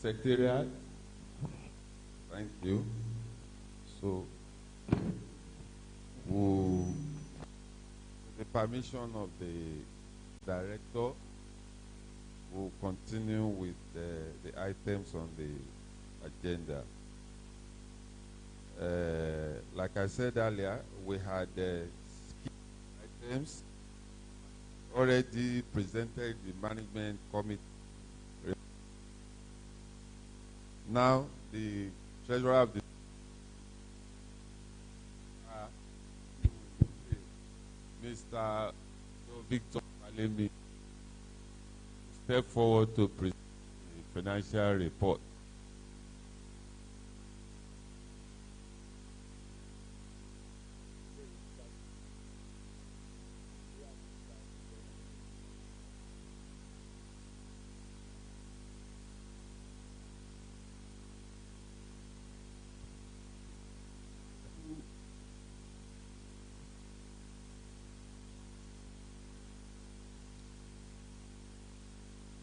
Secretariat. Thank you. So, with the permission of the director, we'll continue with the items on the agenda. Like I said earlier, we had items already presented the management committee. Now, the treasurer of the Mr. Victor Alemi step forward to present the financial report.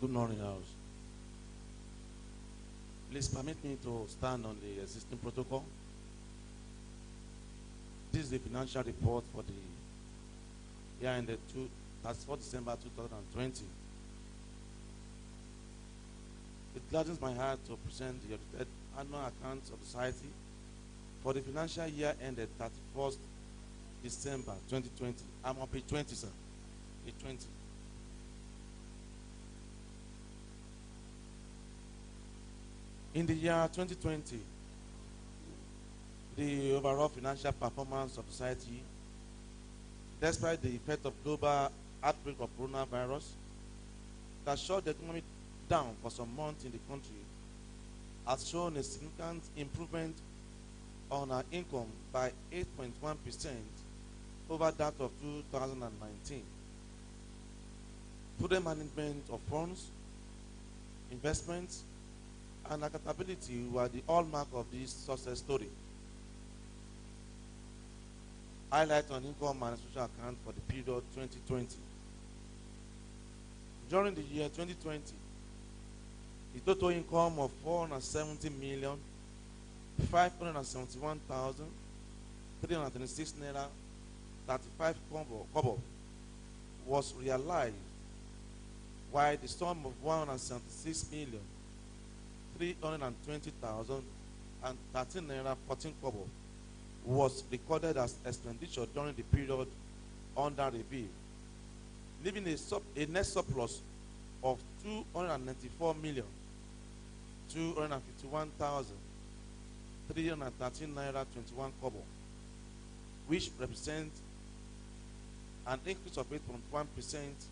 Good morning, House. Please permit me to stand on the existing protocol. This is the financial report for the year ended 31st December 2020. It gladdens my heart to present the audited annual accounts of the society for the financial year ended 31st December 2020. I'm on page 20, sir. Page 20. In the year 2020, the overall financial performance of society, despite the effect of global outbreak of coronavirus that shut the economy down for some months in the country, has shown a significant improvement on our income by 8.1% over that of 2019. Prudent management of funds, investments, and accountability were the hallmark of this success story. Highlight on income and social account for the period 2020. During the year 2020, the total income of 470,571,326 naira 35 kobo was realized, while the sum of 176,320,013 naira 14 kobo was recorded as expenditure during the period under review, leaving a net surplus of 294,251,313 naira 21 kobo, which represents an increase of 8.1%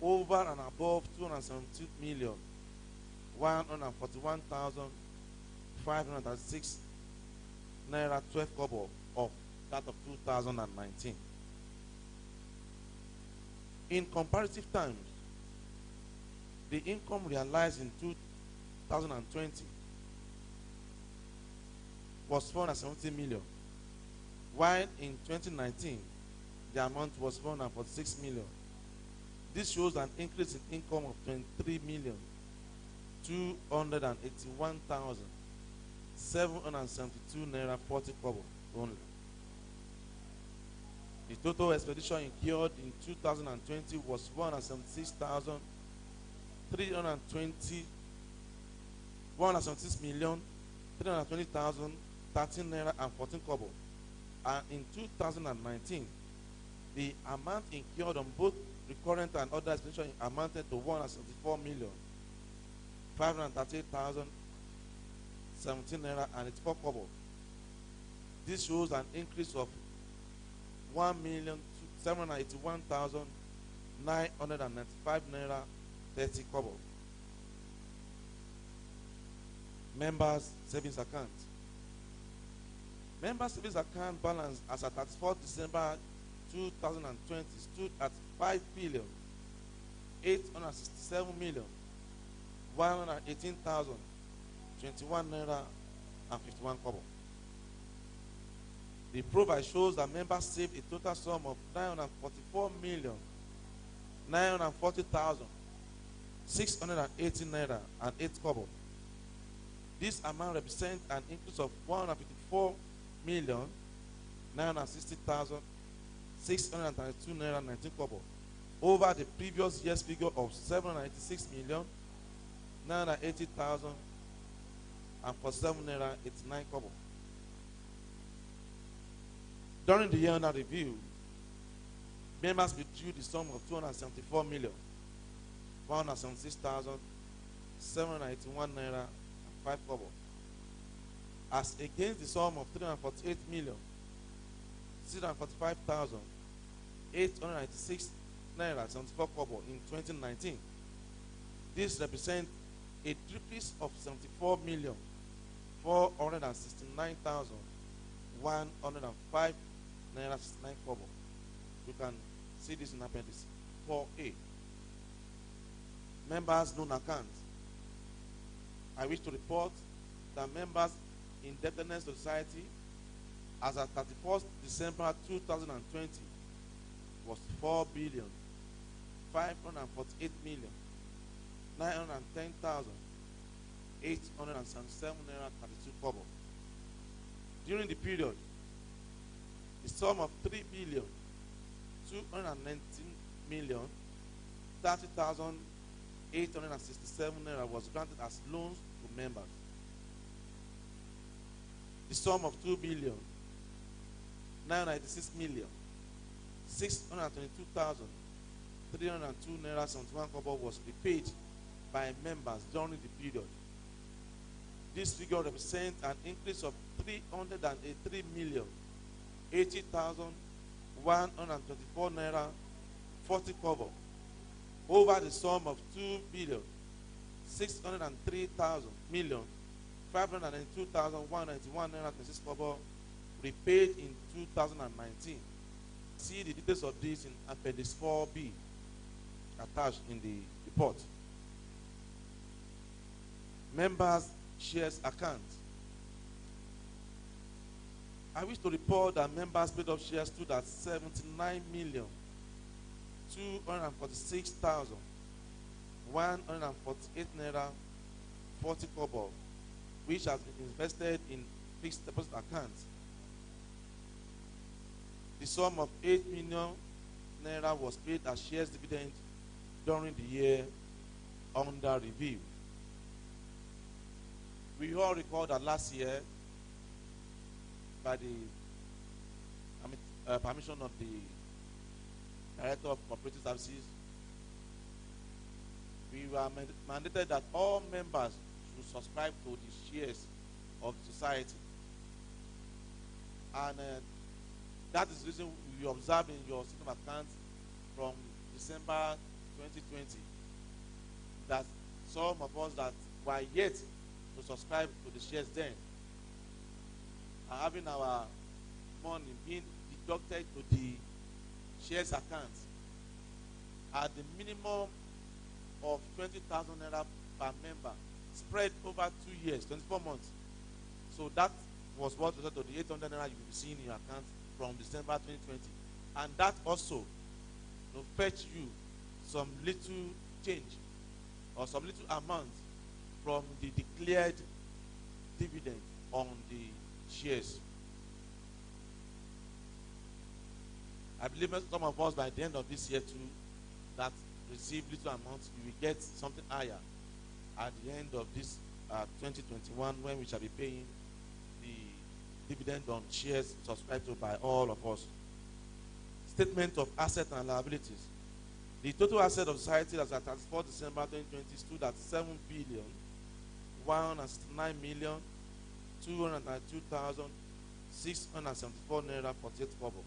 over and above 272,141,506 naira 12 kobo of that of 2019. In comparative terms, the income realized in 2020 was 470 million, while in 2019 the amount was 446 million. This shows an increase in income of 23,281,772 naira 40 kobo only. The total expenditure incurred in 2020 was 176,320,13 naira and 14 kobo, and in 2019 the amount incurred on both recurrent and other expenditure amounted to 174,538,017 naira and 84 kobo. This shows an increase of 1,781,995 naira 30 kobo. Members' savings account. Members' savings account balance as at 34th December 2020 stood at 5,867,118,021 naira and 51 kobo. The profile shows that members saved a total sum of 944,940,680 naira and 8 kobo This amount represents an increase of 154,960,632 naira 19 kobo over the previous year's figure of 796,980,047 naira 89 kobo. During the year under review, members withdrew the sum of 274,176,781 naira and 5 kobo, as against the sum of 348,645,896 naira 74 kobo in 2019. This represents a decrease of 74,469,105 naira 69 kobo. You can see this in appendix 4A. Members' known accounts. I wish to report that members' indebtedness to society as at 31st December 2020 was 4,548,910,877 naira 32 kobo. During the period, the sum of 3,219,030,867 naira was granted as loans to members. The sum of 2,996,622,302 naira 71 kobo was repaid by members during the period. This figure represents an increase of 383,080,124 naira 40 kobo over the sum of 2,603,592,191 naira 26 kobo repaid in 2019. See the details of this in appendix 4B attached in the report. Members' shares account. I wish to report that members paid up shares stood at 79,246,148 naira 40 kobo, which has been invested in fixed deposit accounts. The sum of 8 million naira was paid as shares dividend during the year under review. We all recall that last year, by the permission of the Director of Cooperative Services, we were mandated that all members should subscribe to the shares of the society. And that is the reason we observed in your system account from December 2020 that some of us that were yet to subscribe to the shares then are having our money being deducted to the shares account at the minimum of 20,000 naira per member spread over 2 years, 24 months. So that was what resulted to the 800 naira you will be seeing in your account from December 2020. And that also will fetch you some little change or some little amount from the declared dividend on the shares. I believe some of us by the end of this year too that receive little amounts, we will get something higher at the end of this 2021 when we shall be paying the dividend on shares subscribed to by all of us. Statement of assets and liabilities. The total asset of society as at 34 December 2020 stood at 7,109,292,674 naira 48 kobo,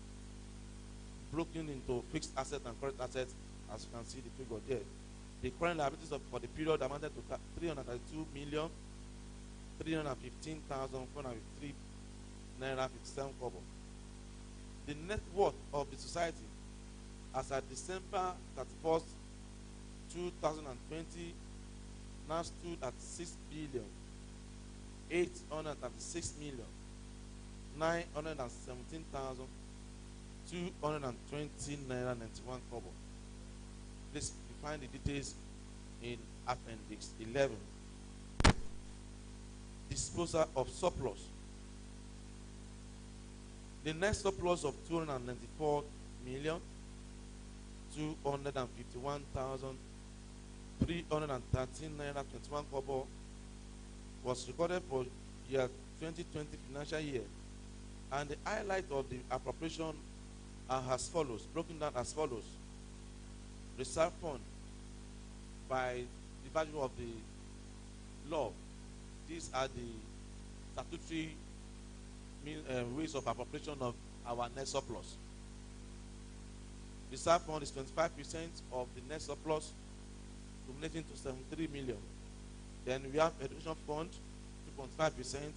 broken into fixed assets and current assets, as you can see the figure there. The current liabilities for the period amounted to 332,315,453 naira 57 kobo. The net worth of the society as at December 31st, 2020 now stood at 6,836,917,220 naira 91 kobo. Please find the details in appendix 11. disposal of surplus. The net surplus of 294,251,313 naira 21 kobo was recorded for year 2020 financial year, and the highlight of the appropriation are as follows, broken down as follows. Reserve fund by the value of the law. These are the statutory ways of appropriation of our net surplus. Reserve fund is 25% of the net surplus, accumulating to 73 million. Then we have education fund, 2.5%,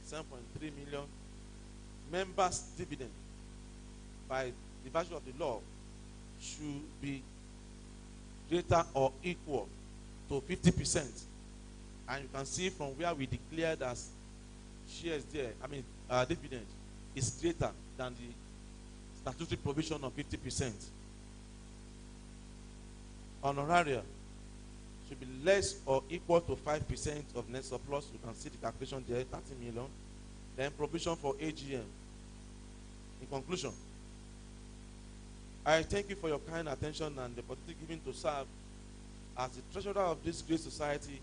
7.3 million. Members' dividend by the virtue of the law should be greater or equal to 50%. And you can see from where we declared as shares there, dividend is greater than the statutory provision of 50%. Honoraria should be less or equal to 5% of net surplus. You can see the calculation there, 30 million. Then provision for AGM. In conclusion, I thank you for your kind attention and the opportunity given to serve as the treasurer of this great society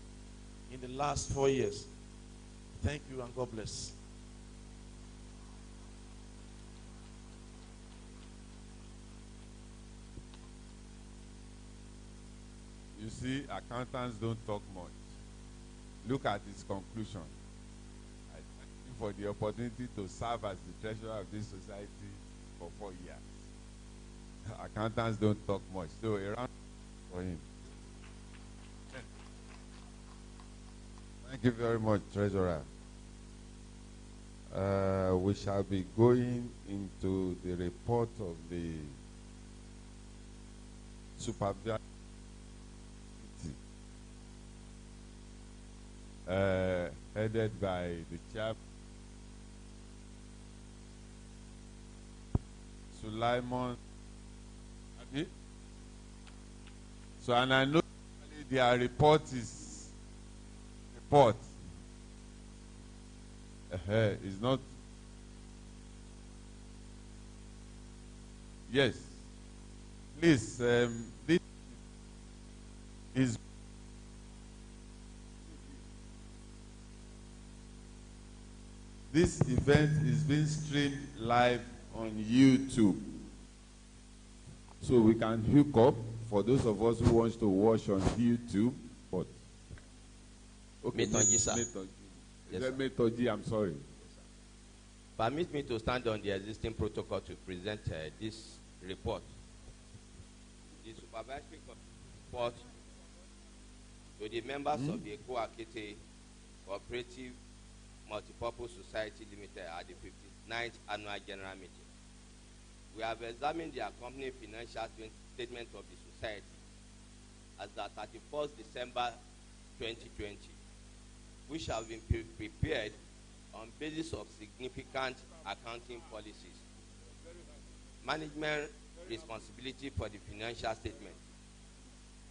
in the last 4 years. Thank you and God bless. You see, accountants don't talk much. Look at his conclusion. I thank you for the opportunity to serve as the treasurer of this society for 4 years. Accountants don't talk much. So a round for him. Thank you very much, treasurer. We shall be going into the report of the supervisory headed by the chair, Sulaiman. So, and I know their report is report. Is not. Yes. Please, this is. This event is being streamed live on YouTube. So we can hook up for those of us who want to watch on YouTube. But okay, Metoji, sir. Is that Metoji? I'm sorry. Permit me to stand on the existing protocol to present this report. The supervisory report to the members of the Akete Cooperative Multipurpose Society Limited at the 59th Annual General Meeting. We have examined the accompanying financial statement of the society as at 31st December 2020, which have been prepared on basis of significant accounting policies. Management responsibility for the financial statement.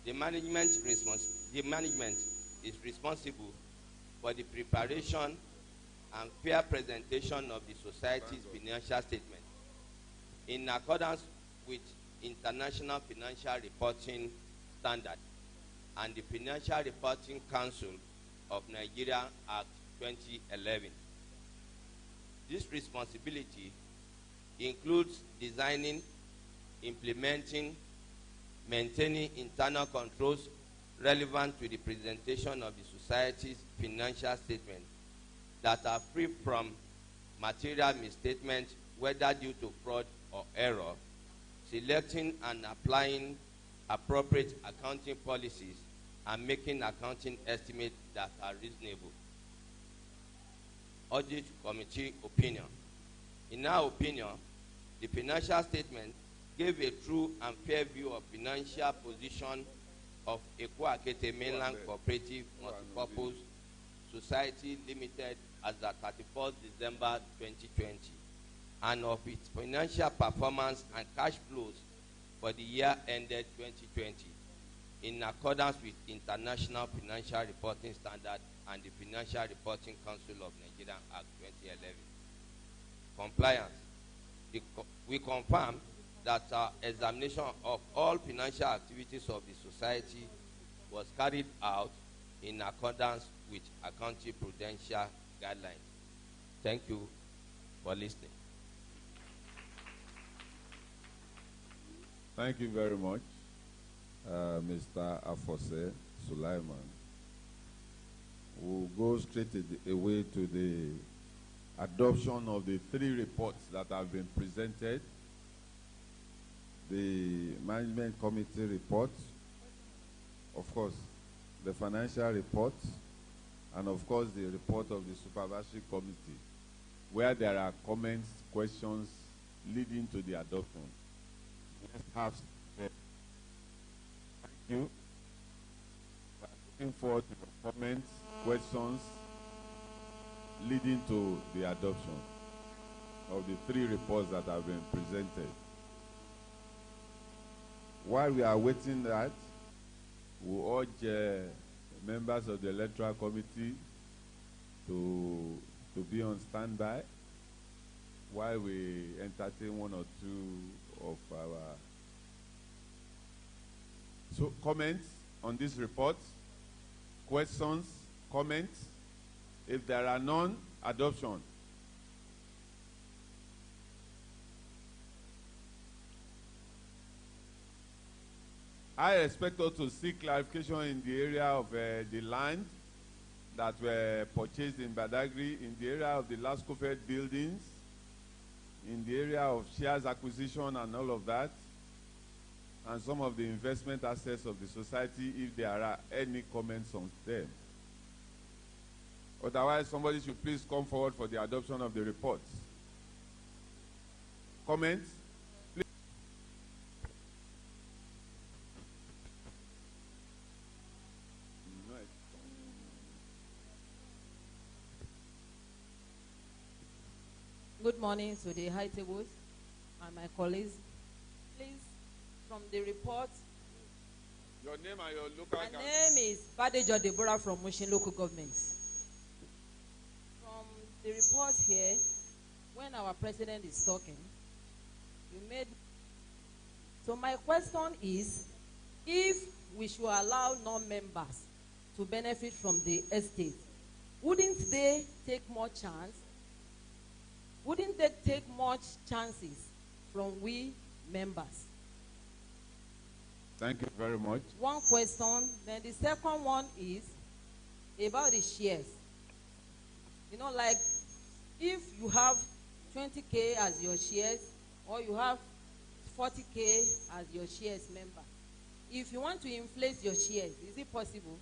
The management is responsible for the preparation and fair presentation of the society's financial statement in accordance with International Financial Reporting Standard and the Financial Reporting Council of Nigeria Act 2011. This responsibility includes designing, implementing, maintaining internal controls relevant to the presentation of the society's financial statement that are free from material misstatement, whether due to fraud or error, selecting and applying appropriate accounting policies, and making accounting estimates that are reasonable. Audit Committee opinion. In our opinion, the financial statement gave a true and fair view of financial position of Akete Mainland Cooperative Multipurpose Society Limited as at 31st December 2020, and of its financial performance and cash flows for the year ended 2020. in accordance with International Financial Reporting Standard and the Financial Reporting Council of Nigeria Act 2011. Compliance. We confirm that our examination of all financial activities of the society was carried out in accordance with accounting prudential guidelines. Thank you for listening. Thank you very much, Mr. Afose Sulaiman. We'll go straight away to the adoption of the 3 reports that have been presented. The Management Committee report, of course, the financial report, and of course the report of the Supervisory Committee, where there are comments, questions leading to the adoption. Let's have thank you. We're looking forward to your comments, questions leading to the adoption of the 3 reports that have been presented. While we are waiting that, we urge members of the Electoral Committee to be on standby while we entertain 1 or 2 of our comments on this report, questions, comments. If there are none, adoption. I expect us to seek clarification in the area of the land that were purchased in Badagry, in the area of the Lascofed buildings, in the area of shares acquisition and all of that, and some of the investment assets of the society, if there are any comments on them. Otherwise, somebody should please come forward for the adoption of the reports. Comments? Please. Good morning to the high tables and my colleagues. Please, from the report. Your name and your local My name is Badejo Deborah from Mushin Local Government. From the report here, when our president is talking, you made. So my question is, if we should allow non-members to benefit from the estate, wouldn't they take more chance? Wouldn't they take much chances from we members? Thank you very much. One question. Then the second one is about the shares. You know, like if you have 20K as your shares, or you have 40K as your shares member, if you want to inflate your shares, is it possible?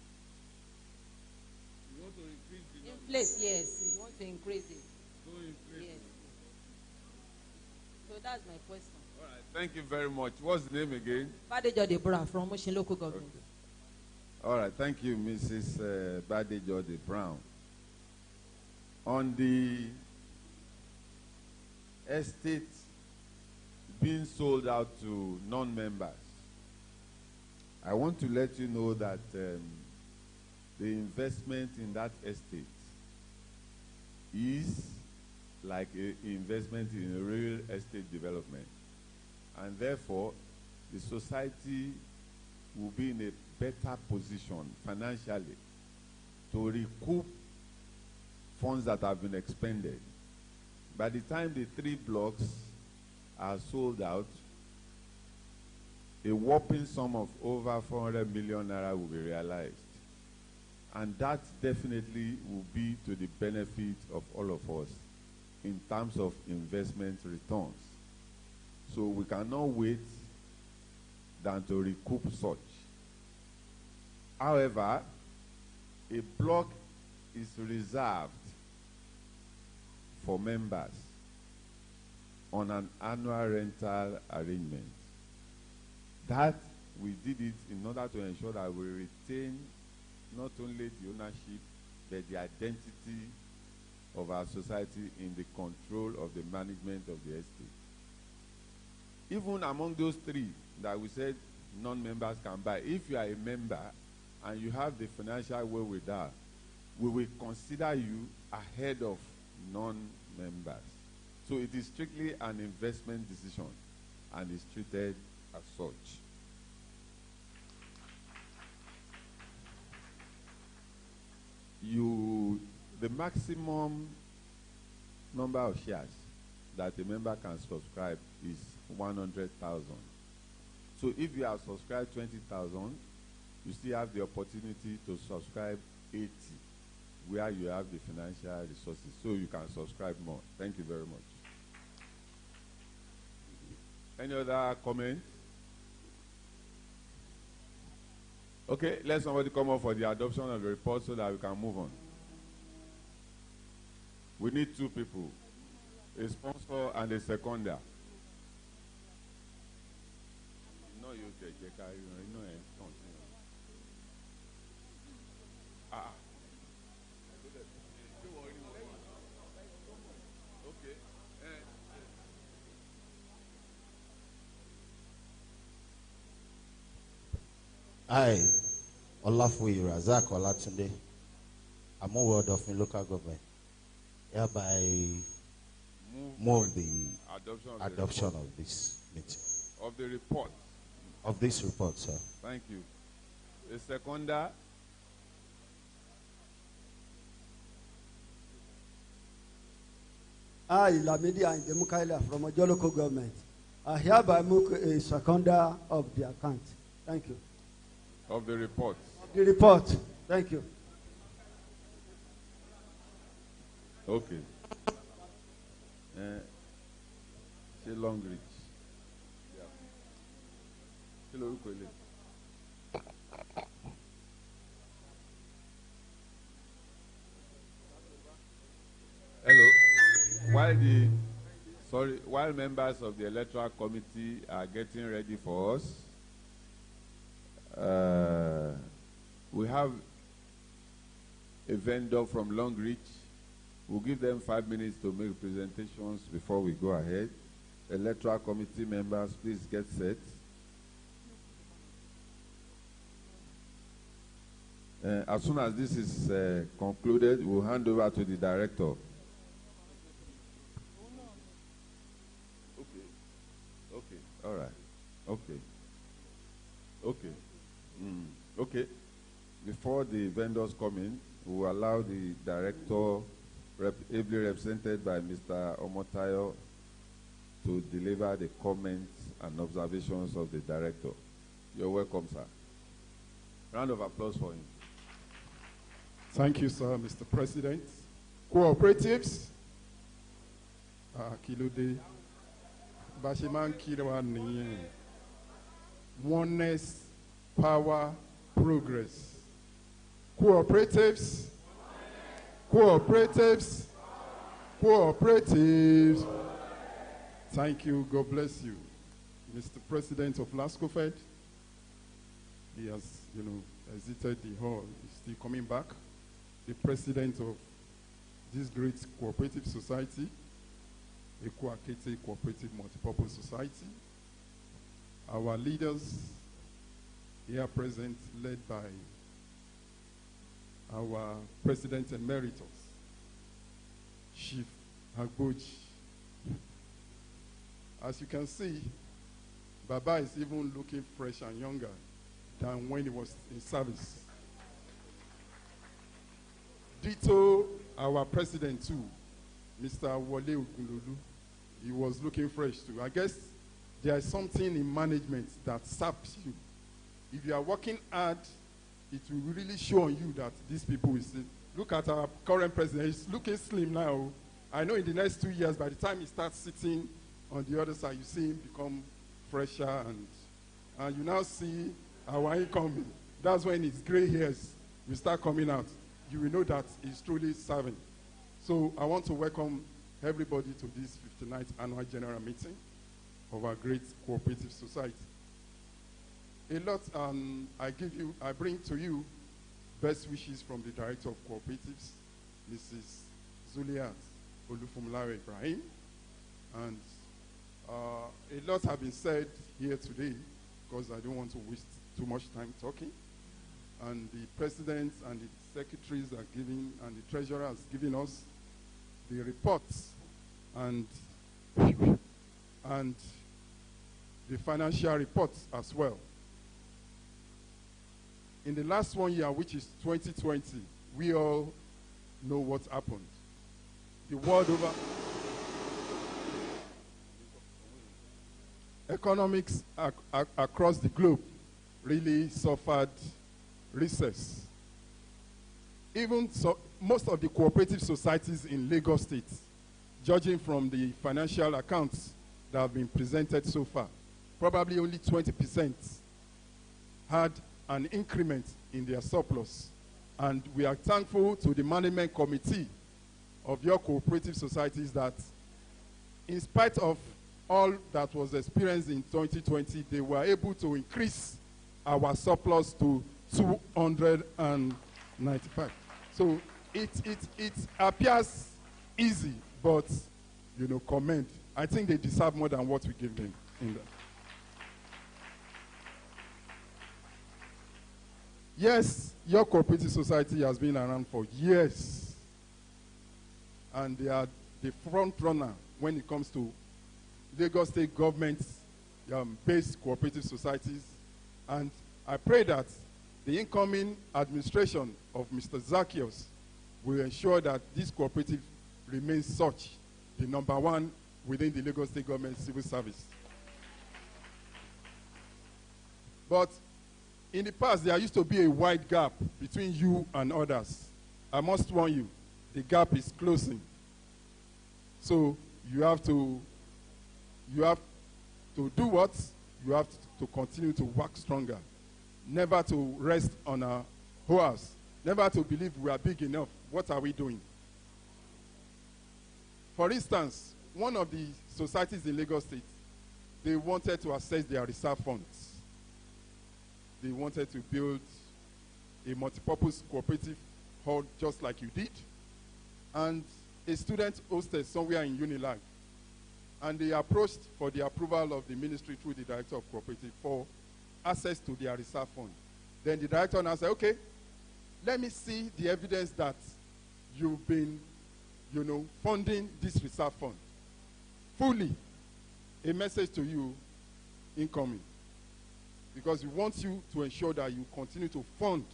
You want to increase the number? Inflate, yes. You want to increase it. Don't increase Yes. it. So that's my question. All right. Thank you very much. What's the name again? Badejo Deborah from Mushin Local Government. Okay. All right. Thank you, Mrs. Badejo de Brown. On the estate being sold out to non-members, I want to let you know that the investment in that estate is like an investment in a real estate development. And therefore, the society will be in a better position financially to recoup funds that have been expended. By the time the 3 blocks are sold out, a whopping sum of over 400 million naira will be realized. And that definitely will be to the benefit of all of us in terms of investment returns. So we cannot wait than to recoup such. However, a block is reserved for members on an annual rental arrangement. That we did it in order to ensure that we retain not only the ownership, but the identity of our society in the control of the management of the estate. Even among those 3 that we said non-members can buy. If you are a member and you have the financial wherewithal, we will consider you ahead of non-members. So it is strictly an investment decision and is treated as such. The maximum number of shares that a member can subscribe is 100,000. So if you have subscribed 20,000, you still have the opportunity to subscribe 80, where you have the financial resources, so you can subscribe more. Thank you very much. Any other comments? Okay, let somebody come up for the adoption of the report so that we can move on. We need 2 people, a sponsor and a seconder. No, you take okay. I, Olafuyi Razak Olatunde, I'm a ward of local government. Hereby move the adoption of this meeting. Of the report. Of this report, sir. Thank you. A seconder. I, Lamidi and Demukaila from Ojo local government. I hereby move a seconder of the account. Thank you. Of the report. The report. Thank you. Okay. Say Long Reach. Yeah. Hello. While members of the electoral committee are getting ready for us, we have a vendor from Long Reach. We'll give them 5 minutes to make presentations before we go ahead. Electoral committee members, please get set. As soon as this is concluded, we'll hand over to the director. Okay, all right. Okay. Okay. Before the vendors come in, we will allow the director, ably represented by Mr. Omotayo, to deliver the comments and observations of the director. You're welcome, sir. Round of applause for him. Thank you, sir, Mr. President. Cooperatives, Kilode, Bashiman Kirwani, oneness, power, progress. Cooperatives, cooperatives, cooperatives. Thank you. God bless you. Mr. President of LASCOFED, he has, exited the hall. He's still coming back. The president of this great cooperative society, the Akete Cooperative Multipurpose Society. Our leaders here present, led by our President Emeritus, Chief Agboji. As you can see, Baba is even looking fresh and younger than when he was in service. Ditto our president too, Mr. Wole Ogunlolu. He was looking fresh too. I guess there is something in management that saps you. If you are working hard, it will really show on you that these people will see. Look at our current president. He's looking slim now. I know in the next 2 years, by the time he starts sitting on the other side, you see him become fresher, and you now see our incoming. That's when his gray hairs will start coming out. You will know that he's truly serving. So I want to welcome everybody to this 59th annual general meeting of our great cooperative society. A lot, I bring to you best wishes from the Director of Cooperatives, Mrs. Zuliat Olufumilare Ibrahim. And a lot have been said here today because I don't want to waste too much time talking. And the president and the secretaries are giving, and the treasurer has given us the reports and the financial reports as well. In the last 1 year, which is 2020, we all know what happened. The world over, economics across the globe really suffered recess. Even so, most of the cooperative societies in Lagos State, judging from the financial accounts that have been presented so far, probably only 20% had an increment in their surplus. And we are thankful to the management committee of your cooperative societies that in spite of all that was experienced in 2020, they were able to increase our surplus to 295. So it appears easy, but, you know, commend. I think they deserve more than what we give them in that. Yes, your cooperative society has been around for years, and they are the front runner when it comes to Lagos State government-based cooperative societies. And I pray that the incoming administration of Mr. Zacchaeus will ensure that this cooperative remains such, the number one within the Lagos State government civil service. But in the past, there used to be a wide gap between you and others. I must warn you, the gap is closing. So you have to do what? You have to continue to work stronger. Never to rest on our horse. Never to believe we are big enough. What are we doing? For instance, one of the societies in Lagos State, they wanted to access their reserve funds. They wanted to build a multipurpose cooperative hall just like you did, and a student hosted somewhere in Unilag. And they approached for the approval of the ministry through the director of cooperative for access to their reserve fund. Then the director now said, okay, let me see the evidence that you've been, you know, funding this reserve fund fully. A message to you incoming. Because we want you to ensure that you continue to fund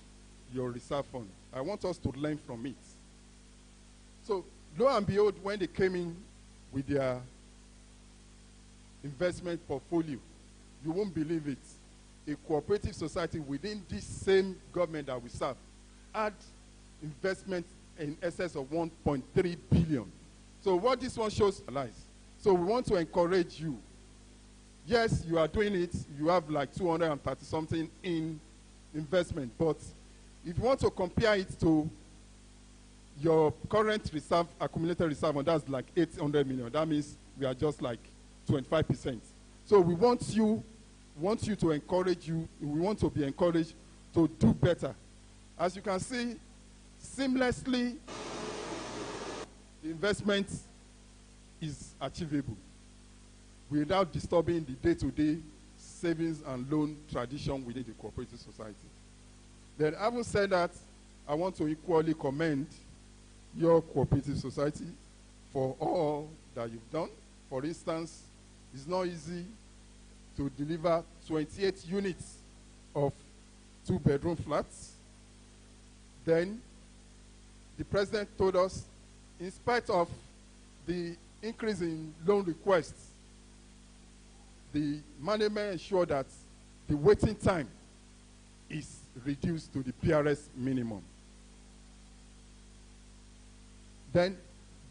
your reserve fund. I want us to learn from it. So, lo and behold, when they came in with their investment portfolio, you won't believe it. A cooperative society within this same government that we serve had investment in excess of 1.3 billion. So what this one shows lies. So we want to encourage you. Yes, you are doing it. You have like 230 something in investment. But if you want to compare it to your current reserve, accumulated reserve, and that's like 800 million. That means we are just like 25%. So we want you to encourage you. We want to be encouraged to do better. As you can see, seamlessly, the investment is achievable without disturbing the day-to-day savings and loan tradition within the cooperative society. Then, having said that, I want to equally commend your cooperative society for all that you've done. For instance, it's not easy to deliver 28 units of 2-bedroom flats. Then, the president told us, in spite of the increase in loan requests, the management ensured that the waiting time is reduced to the PRS minimum. Then,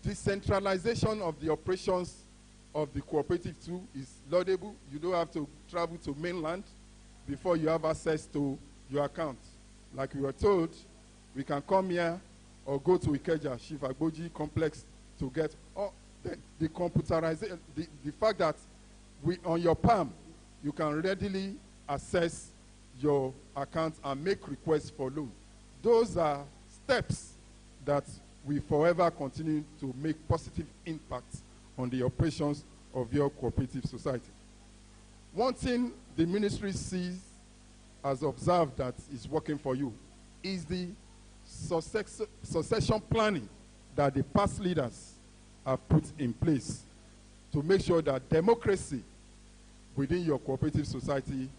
decentralization of the operations of the cooperative too is laudable. You don't have to travel to mainland before you have access to your account. Like we were told, we can come here or go to Ikeja, Shivagboji complex to get the computerization, the fact that on your palm, you can readily access your account and make requests for loan. Those are steps that we forever continue to make positive impact on the operations of your cooperative society. One thing the ministry sees as observed that is working for you is the succession planning that the past leaders have put in place to make sure that democracy within your cooperative society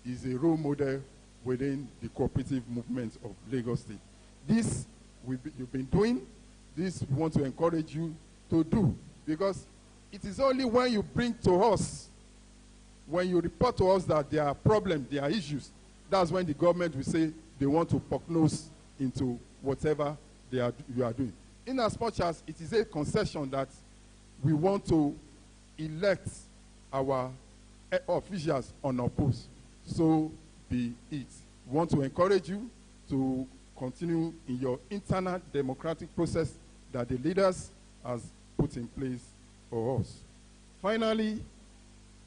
is a role model within the cooperative movement of Lagos State. This you've been doing, this we want to encourage you to do, because it is only when you bring to us, when you report to us that there are problems, there are issues, that's when the government will say they want to poke nose into whatever you are doing. In as much as it is a concession that we want to elect our officials unopposed, so be it. We want to encourage you to continue in your internal democratic process that the leaders has put in place for us. Finally,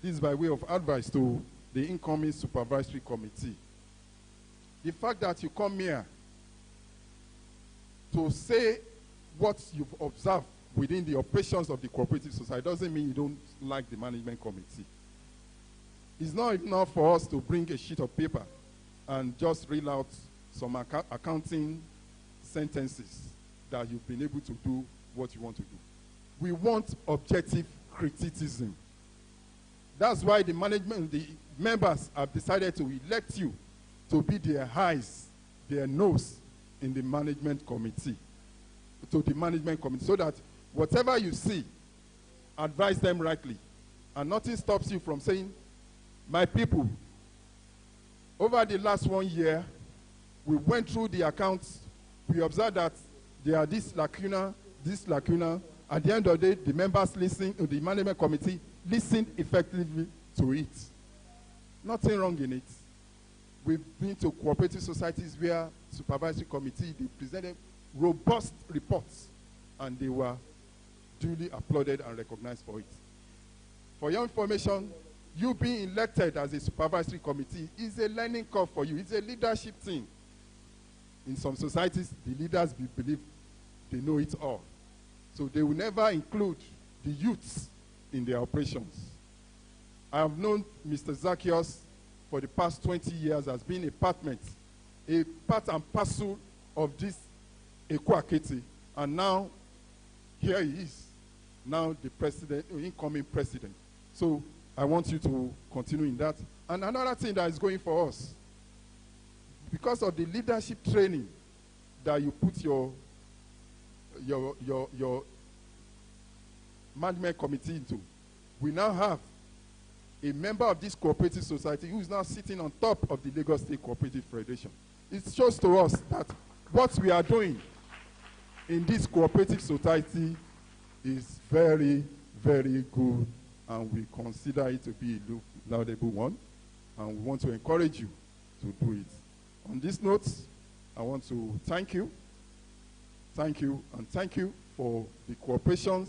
this is by way of advice to the incoming supervisory committee. The fact that you come here to say what you've observed within the operations of the cooperative society doesn't mean you don't like the management committee. It's not enough for us to bring a sheet of paper and just reel out some accounting sentences that you've been able to do what you want to do. We want objective criticism. That's why the management, the members have decided to elect you to be their eyes, their nose in the management committee, so that whatever you see, advise them rightly. And nothing stops you from saying, my people, over the last 1 year, we went through the accounts, we observed that there are this lacuna. At the end of the day, the members listen, the management committee listened effectively to it. Nothing wrong in it. We've been to cooperative societies where supervisory committee, they presented robust reports and they were duly applauded and recognized for it. For your information, you being elected as a supervisory committee is a learning curve for you. It's a leadership thing. In some societies, the leaders believe they know it all. So they will never include the youths in their operations. I have known Mr. Zacchaeus for the past 20 years as being a part and parcel of this Akete, and now here he is, now the president, incoming president. So I want you to continue in that. And another thing that is going for us, because of the leadership training that you put your management committee into, we now have a member of this cooperative society who is now sitting on top of the Lagos State Cooperative Federation. It shows to us that what we are doing in this cooperative society is very, very good, and we consider it to be a laudable one, and we want to encourage you to do it. On this note, I want to thank you, and thank you for the cooperation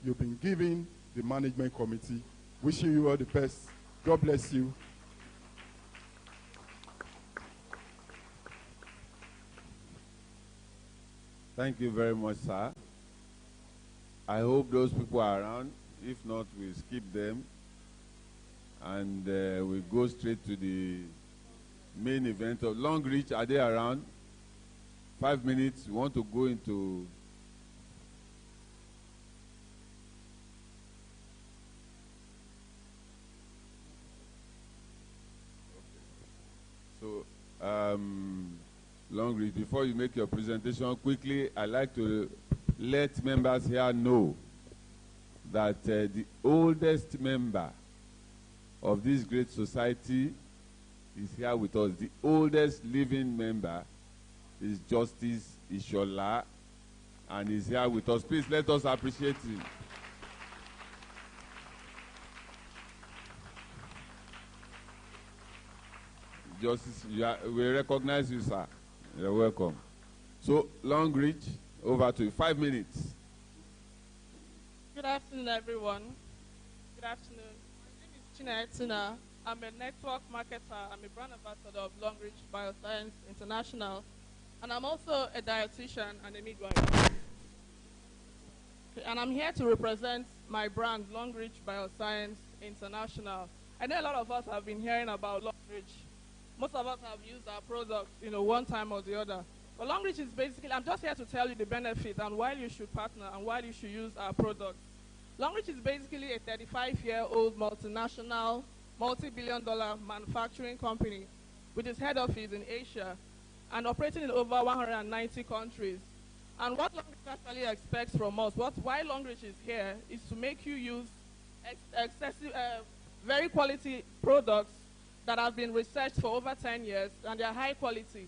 you've been giving the management committee. Wishing you all the best. God bless you. Thank you very much, sir. I hope those people are around. If not, we'll skip them. And we'll go straight to the main event of Long Reach. Are they around? 5 minutes. We want to go into... So, Long Reach, before you make your presentation, quickly, I'd like to let members here know that the oldest member of this great society is here with us. The oldest living member is Justice Ishola, and he's here with us. Please let us appreciate him. Justice, we recognize you, sir. You're welcome. So, Long Reach, over to you. 5 minutes. Good afternoon, everyone. Good afternoon. My name is Chinetuna. I'm a network marketer. I'm a brand ambassador of Long Reach Bioscience International. And I'm also a dietitian and a midwife. Okay, and I'm here to represent my brand, Long Reach Bioscience International. I know a lot of us have been hearing about Longreach. Most of us have used our products, one time or the other. But Longreach is basically, I'm just here to tell you the benefit and why you should partner and why you should use our products. Longreach is basically a 35-year-old multinational, multi-billion-dollar manufacturing company with its head office in Asia and operating in over 190 countries. And what Longreach actually expects from us, why Longreach is here, is to make you use very quality products that have been researched for over 10 years, and they are high quality.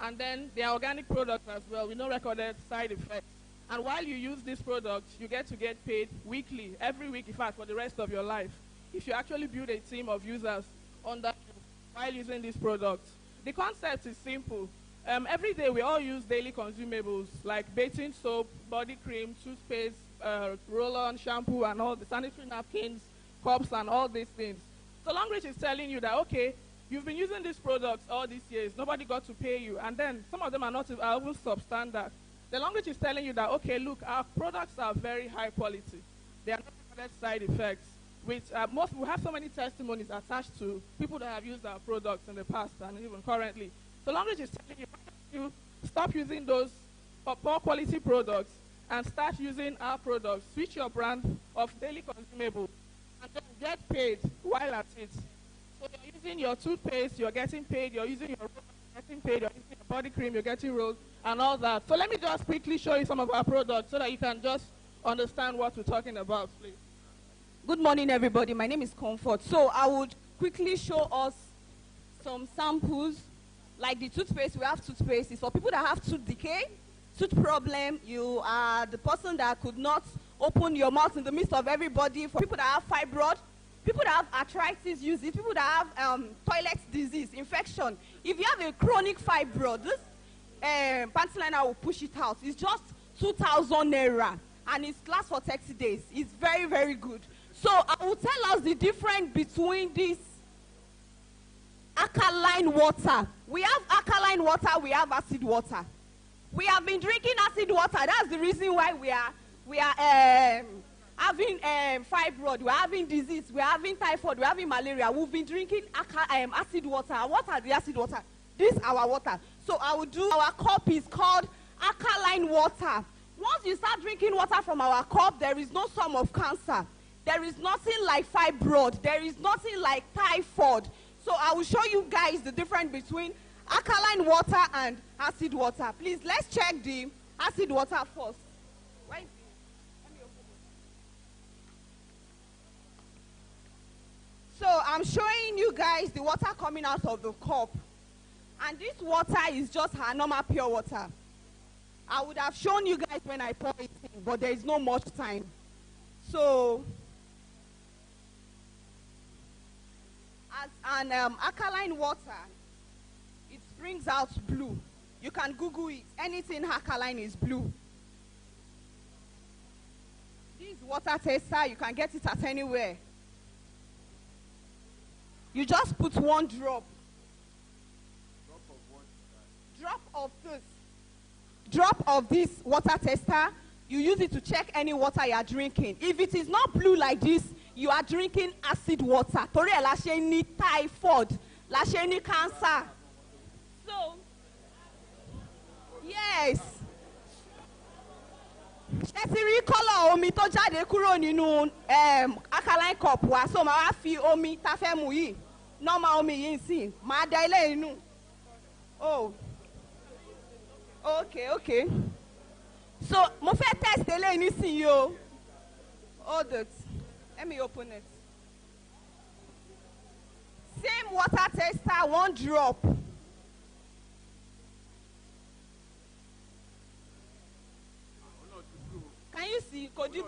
And then they are organic products as well, with no recorded side effects. And while you use these products, you get to get paid weekly, every week, in fact, for the rest of your life, if you actually build a team of users under you while using these products. The concept is simple. Every day we all use daily consumables like bathing soap, body cream, toothpaste, roll-on, shampoo, and all the sanitary napkins, cups, and all these things. So Longreach is telling you that, okay, you've been using these products all these years, nobody got to pay you, and then some of them are even substandard. The Longreach is telling you that, okay, look, our products are very high quality. They are not recorded side effects, which we have so many testimonies attached to people that have used our products in the past and even currently. So Longreach is telling you, why don't you stop using those poor quality products and start using our products, switch your brand of daily consumables, and then get paid while at it. So you're using your toothpaste, you're getting paid, you're using your roll, you're getting paid, you're using your body cream, you're getting rolled, and all that. So let me just quickly show you some of our products so that you can just understand what we're talking about, please. Good morning, everybody. My name is Comfort. So I would quickly show us some samples. Like the toothpaste, we have toothpaste. It's for people that have tooth decay, tooth problem. You are the person that could not open your mouth in the midst of everybody. For people that have fibroid, people that have arthritis, use it. People that have toilet disease, infection. If you have a chronic fibroid, this panty liner will push it out. It's just 2,000 naira, and it lasts for 30 days. It's very, very good. So I will tell us the difference between this alkaline water. We have alkaline water, we have acid water. We have been drinking acid water. That's the reason why we are having fibroid, we're having disease, we're having typhoid, we're having malaria. We've been drinking acid water. What are the acid water? This is our water. So I will do, our cup is called alkaline water. Once you start drinking water from our cup, there is no sum of cancer. There is nothing like fibroid. There is nothing like typhoid. So I will show you guys the difference between alkaline water and acid water. Please, let's check the acid water first. Where is it? Let me open it. So I'm showing you guys the water coming out of the cup. And this water is just our normal pure water. I would have shown you guys when I pour it in, but there is no much time. So, as an alkaline water, it brings out blue. You can Google it. Anything alkaline is blue. This water tester, you can get it at anywhere. You just put one drop. Drop of this water tester. You use it to check any water you are drinking. If it is not blue like this, you are drinking acid water. Torí ẹ̀ la ṣe ní typhoid, la ṣe ní cancer. So, yes. Ṣé ti rí kọ́lọ̀ omi tó jáde kúrò nínú alkaline cup wa? So màá wá fi omi tá fẹ́ mu yìí, normal omi yìí sí, màá da ilé inú. Oh. Okay. So, mo fẹ́ test eléyìí nísìnyí o. Hold it. Let me open it. Same water tester, one drop. Can you see? Kodi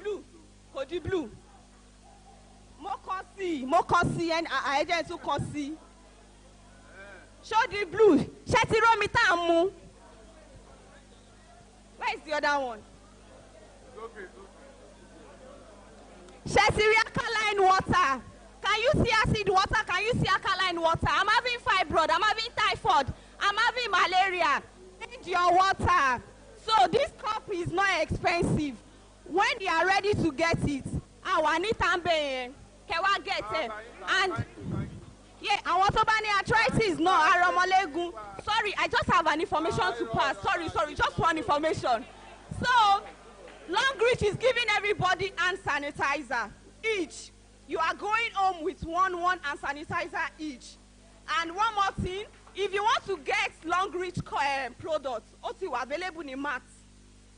blue. Mo kàn sí, and ẹ̀jẹ̀ tún kàn sí. Show the blue. Ṣé ti rọ́ mi tá à ń mu? Where is the other one? Shesiri alkaline water. Can you see acid water? Can you see alkaline water? I'm having fibroid. I'm having typhoid. I'm having malaria. Need your water. So this cup is not expensive. When you are ready to get it, I want it Kẹwa get and yeah, àwọn tó bá ní arthritis náà arọmọléegun. Sorry, I just have an information to pass. Sorry, just one information. So, Longreach is giving everybody hand sanitizer each. You are going home with one hand sanitizer each. And one more thing, if you want to get Longreach products, also available in MAT.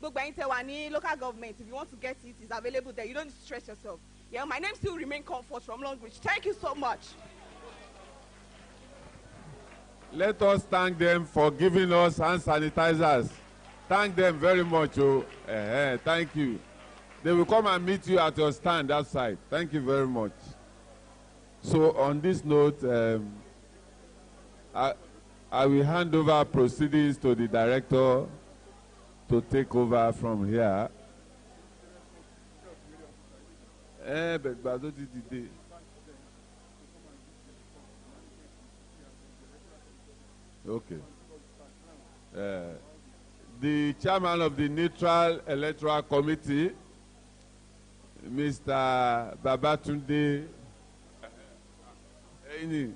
Local government, if you want to get it, it's available there. You don't need to stress yourself. Yeah, my name still remains Comfort from Longreach. Thank you so much. Let us thank them for giving us hand sanitizers. Thank them very much. Thank you. They will come and meet you at your stand outside. Thank you very much. So on this note, I will hand over proceedings to the director to take over from here. Okay. The chairman of the Neutral Electoral Committee, Mr. Babatunde Eni.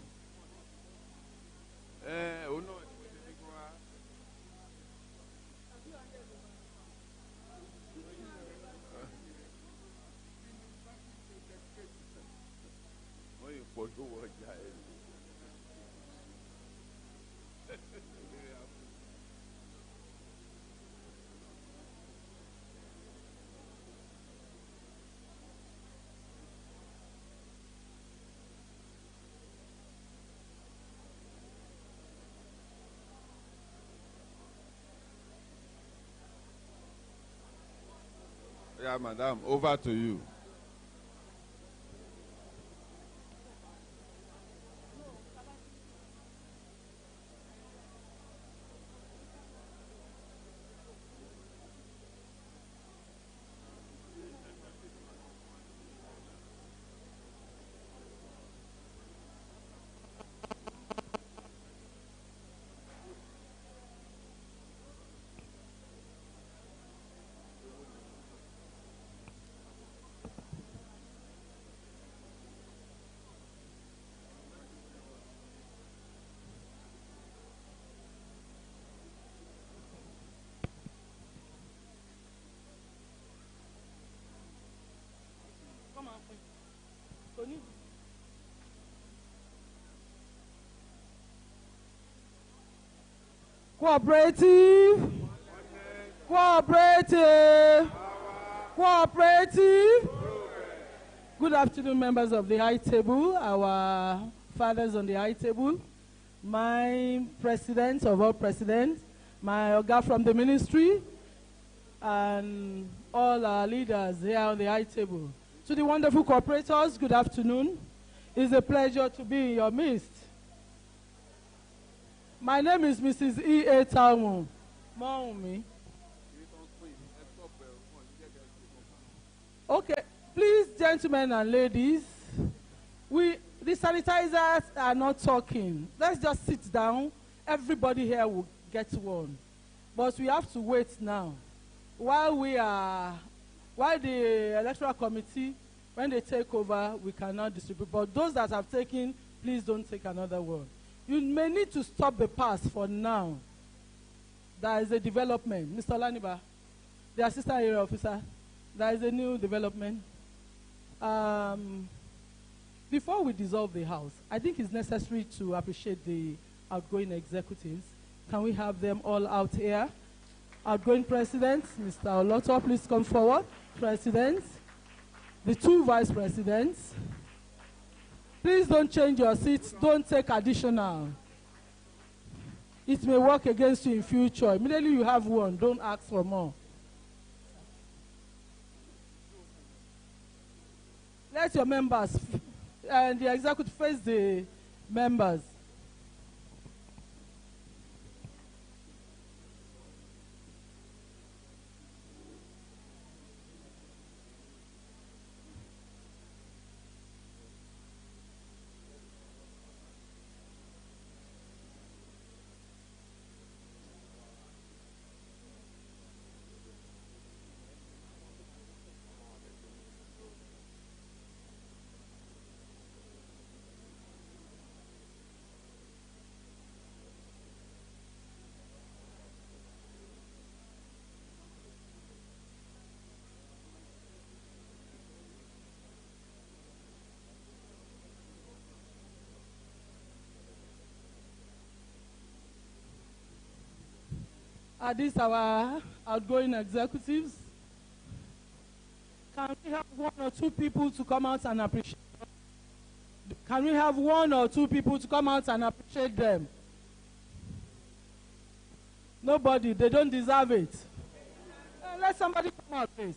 Yeah, madam, over to you. Cooperative. Good afternoon, members of the high table, our fathers on the high table, my president of all presidents, my Oga from the ministry, and all our leaders here on the high table. To the wonderful cooperators, good afternoon. It's a pleasure to be in your midst. My name is Mrs. E.A. Talmo. Mommy. Okay, please, gentlemen and ladies, the sanitizers are not talking. Let's just sit down. Everybody here will get one. But we have to wait now. While the electoral committee, when they take over, we cannot distribute. But those that have taken, please don't take another one. You may need to stop the pass for now. There is a development. Mr. Laniba, the assistant area officer, there is a new development. Before we dissolve the House, I think it's necessary to appreciate the outgoing executives. Can we have them all out here? Outgoing presidents, Mr. Oloto, please come forward. Presidents, the two vice presidents. Please don't change your seats. Don't take additional. It may work against you in future. Immediately you have one, don't ask for more. Let your members and the executive face the members. Are these our outgoing executives? Can we have one or two people to come out and appreciate them? Can we have one or two people to come out and appreciate them? Nobody, they don't deserve it. Let somebody come out, please.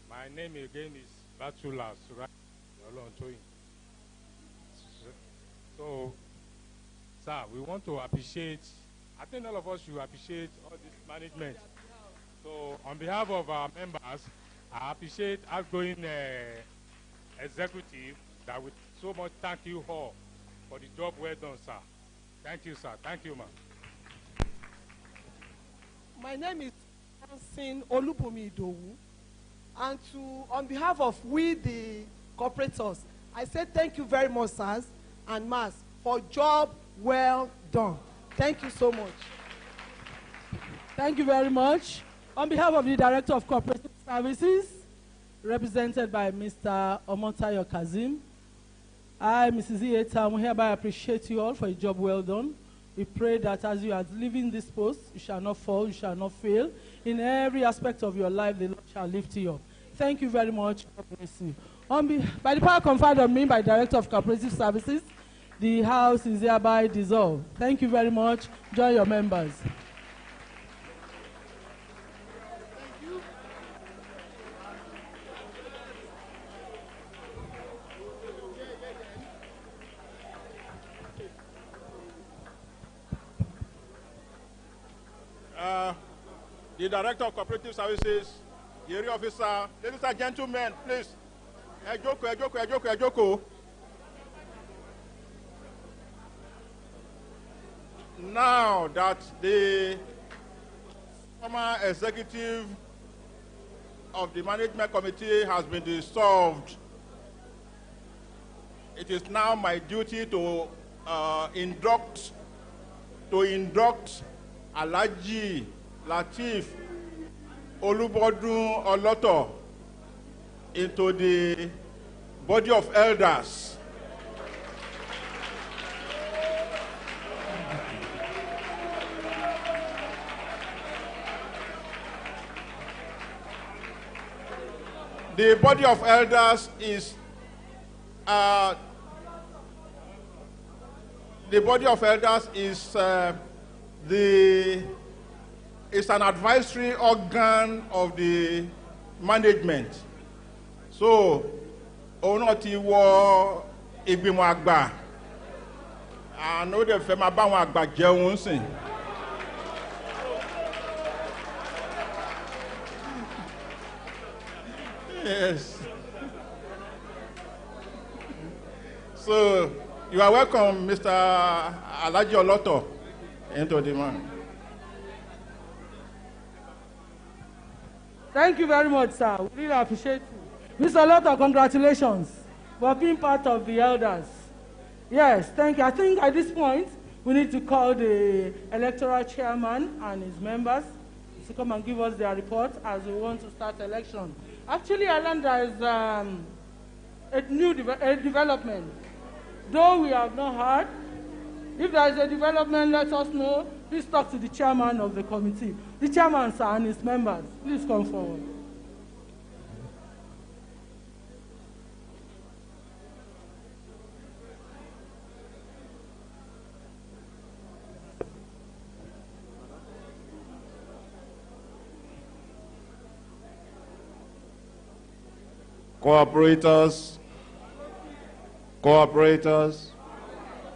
My name again is Batula Surai. So, sir, we want to appreciate, I think all of us should appreciate all this management. So, on behalf of our members, I appreciate outgoing executive that we so much thank you all for the job well done, sir. Thank you, sir. Thank you, ma'am. My name is Hansin Olubumi Idowu, and on behalf of we, the cooperators, I say thank you very much, sirs and ma'ams, for job well done. Thank you so much. Thank you very much. On behalf of the Director of Cooperative Services, represented by Mr. Omotayo Kazim, I, Mrs. Ieta, we hereby appreciate you all for a job well done. We pray that as you are leaving this post, you shall not fall, you shall not fail. In every aspect of your life, the Lord shall lift you up. Thank you very much. God bless you. By the power conferred on me by the Director of Cooperative Services, the House is hereby dissolved. Thank you very much. Join your members. The Director of Cooperative Services, the area officer, ladies and gentlemen, please. Ejoko. Now that the former executive of the management committee has been dissolved, it is now my duty to induct Alhaji Lateef Olubodun Oloto into the body of elders. The body of elders is it's an advisory organ of the management. So, ono ti wo ìgbìmọ̀ àgbà. Àná ó dẹ̀ fẹ́ máa bá àwọn àgbà jẹun sìn. Yes. So, you are welcome, Mr. Alhaji Oloto, into the man. Thank you very much, sir. We really appreciate you. Mr. Oloto, congratulations for being part of the elders. Yes, thank you. I think at this point, we need to call the electoral chairman and his members to come and give us their report as we want to start election. Actually, I learned there is a new development. Though we have not heard, if there is a development, let us know. Please talk to the chairman of the committee. The chairman, sir, and his members. Please come forward. Cooperators, cooperators,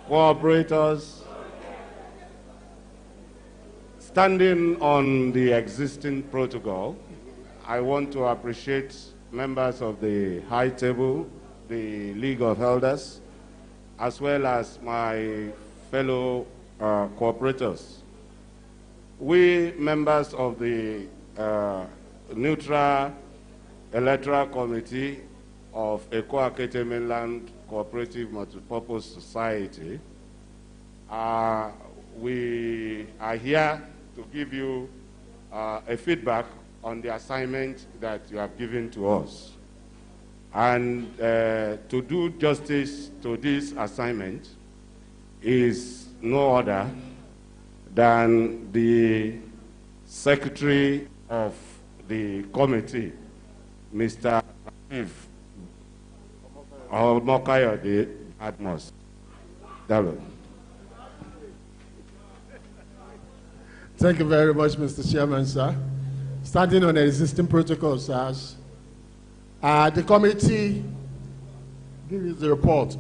cooperators. Standing on the existing protocol, I want to appreciate members of the High Table, the League of Elders, as well as my fellow cooperators. We members of the neutral Electoral Committee of Akete Mainland Cooperative Multipurpose Society, we are here to give you a feedback on the assignment that you have given to us. And to do justice to this assignment is no other than the Secretary of the committee, Mr. Mokayode Atmos. Thank you very much, Mr. Chairman, sir. Starting on the existing protocol, sirs. The committee gives the report,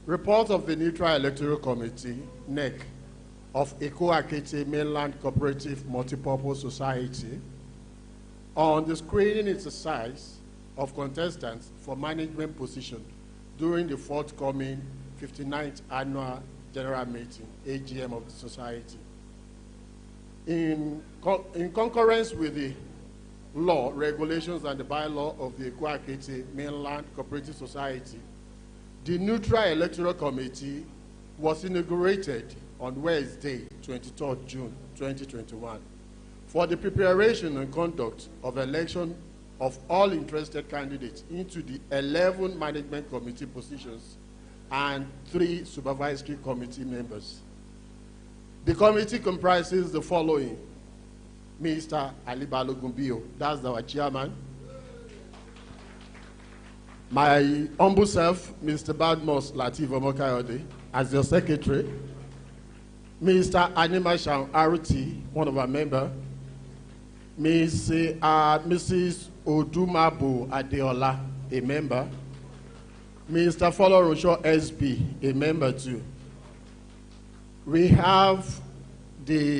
report of the Neutral Electoral Committee, NEC, of Akete Mainland Cooperative Multipurpose Society on the screening exercise of contestants for management position during the forthcoming 59th Annual General Meeting, AGM of the Society. In concurrence with the law, regulations, and the bylaw of the Akete Mainland Cooperative Society, the Neutral Electoral Committee was inaugurated on Wednesday, 23rd June 2021, for the preparation and conduct of election of all interested candidates into the 11 management committee positions and 3 supervisory committee members. The committee comprises the following: Mr. Ali Balogumbio, that's our chairman. My humble self, Mr. Badmos Latif Omokayode, as your secretary. Mr. Anima Sham Aruti, one of our members. Mrs. Odumabu Adeola, a member. Mr. Folorosho SB, a member too. We have the